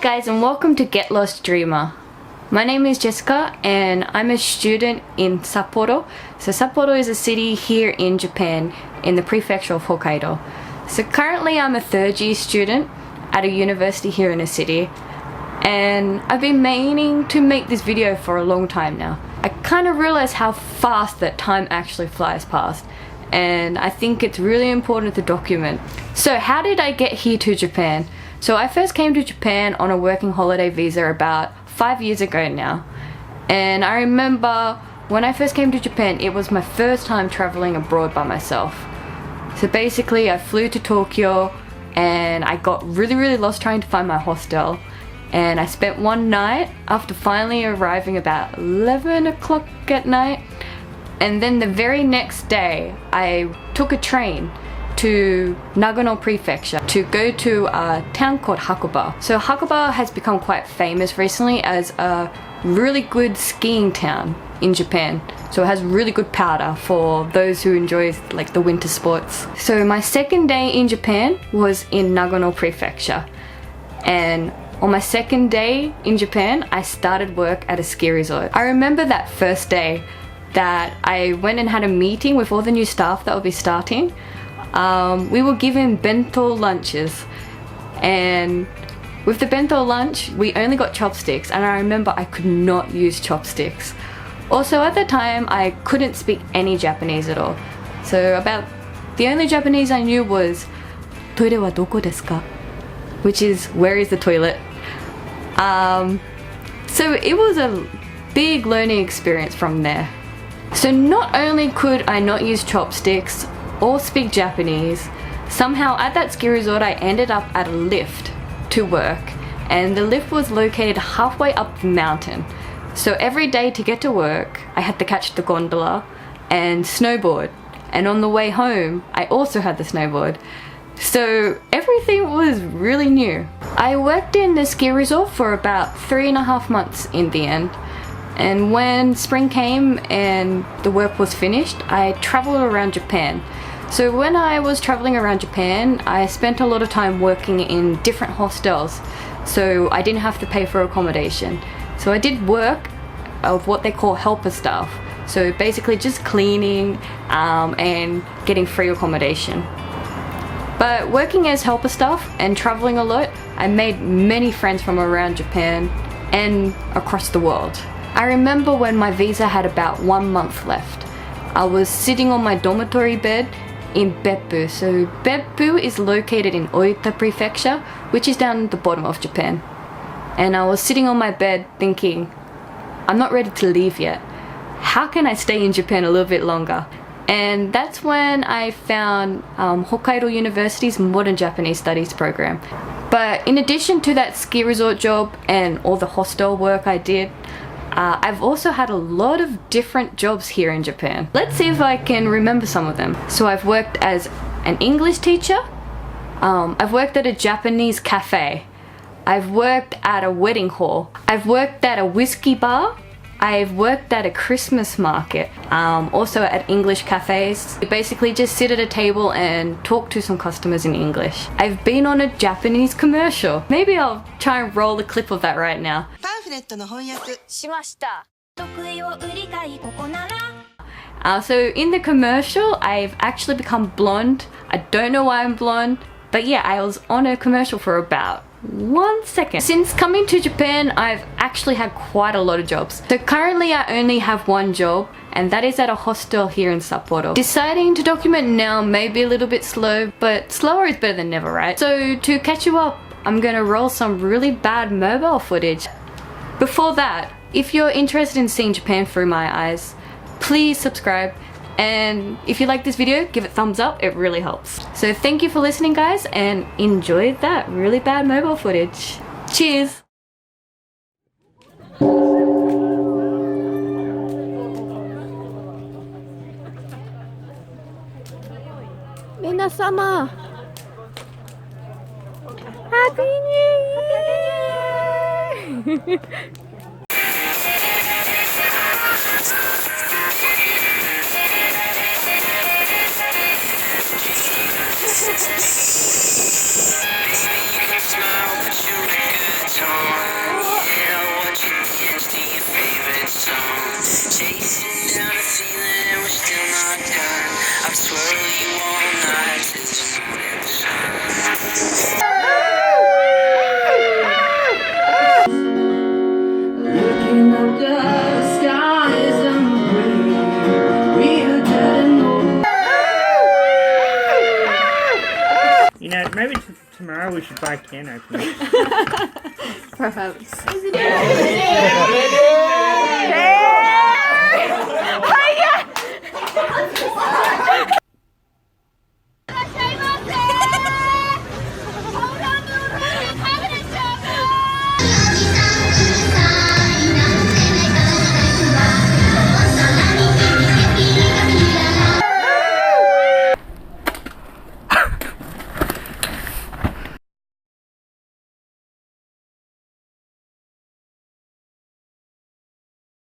guys, and welcome to Get Lost Dreamer. My name is Jessica and I'm a student in Sapporo. So Sapporo is a city here in Japan in the prefecture of Hokkaido. So currently I'm a third year student at a university here in the city, and I've been meaning to make this video for a long time now. I kind of realized how fast that time actually flies past, and I think it's really important to document. So how did I get here to Japan? So I first came to Japan on a working holiday visa about 5 years ago now. And I remember when I first came to Japan, it was my first time traveling abroad by myself. So basically I flew to Tokyo and I got really lost trying to find my hostel. And I spent one night after finally arriving about 11 o'clock at night. And then the very next day I took a train to Nagano prefecture to go to a town called Hakuba. So Hakuba has become quite famous recently as a really good skiing town in Japan. So it has really good powder for those who enjoy like the winter sports. So my second day in Japan was in Nagano prefecture, and on my second day in Japan I started work at a ski resort. I remember that first day that I went and had a meeting with all the new staff that will be starting. We were given bento lunches, and with the bento lunch we only got chopsticks, and I remember I could not use chopsticks. Also at the time I couldn't speak any Japanese at all, so about the only Japanese I knew was "Toire wa doko desu ka?" which is "where is the toilet?" So it was a big learning experience from there. So not only could I not use chopsticks or speak Japanese, somehow at that ski resort I ended up at a lift to work, and the lift was located halfway up the mountain. So every day to get to work I had to catch the gondola and snowboard, and on the way home I also had the snowboard. So everything was really new. I worked in the ski resort for about 3.5 months in the end. And when spring came and the work was finished, I traveled around Japan. So when I was traveling around Japan, I spent a lot of time working in different hostels, so I didn't have to pay for accommodation. So I did work of what they call helper staff. So basically just cleaning and getting free accommodation. But working as helper staff and traveling a lot, I made many friends from around Japan and across the world. I remember when my visa had about 1 month left. I was sitting on my dormitory bed in Beppu. So Beppu is located in Oita prefecture, which is down at the bottom of Japan. And I was sitting on my bed thinking, I'm not ready to leave yet. How can I stay in Japan a little bit longer? And that's when I found Hokkaido University's Modern Japanese Studies program. But in addition to that ski resort job and all the hostel work I did, I've also had a lot of different jobs here in Japan. Let's see if I can remember some of them. So I've worked as an English teacher, I've worked at a Japanese cafe, I've worked at a wedding hall, I've worked at a whiskey bar, I've worked at a Christmas market, also at English cafes. You basically just sit at a table and talk to some customers in English. I've been on a Japanese commercial. Maybe I'll try and roll a clip of that right now. So in the commercial, I've actually become blonde. I don't know why I'm blonde, but yeah, I was on a commercial for about 1 second. Since coming to Japan, I've actually had quite a lot of jobs. So currently I only have one job, and that is at a hostel here in Sapporo. Deciding to document now may be a little bit slow, but slower is better than never, right? So to catch you up, I'm gonna roll some really bad mobile footage. Before that, if you're interested in seeing Japan through my eyes, please subscribe. And if you like this video, give it a thumbs up, it really helps. So thank you for listening guys, and enjoy that really bad mobile footage. Cheers! 皆様 Happy New Year! Smile, 'cause you look good, Tomorrow we should buy can openers. Perhaps.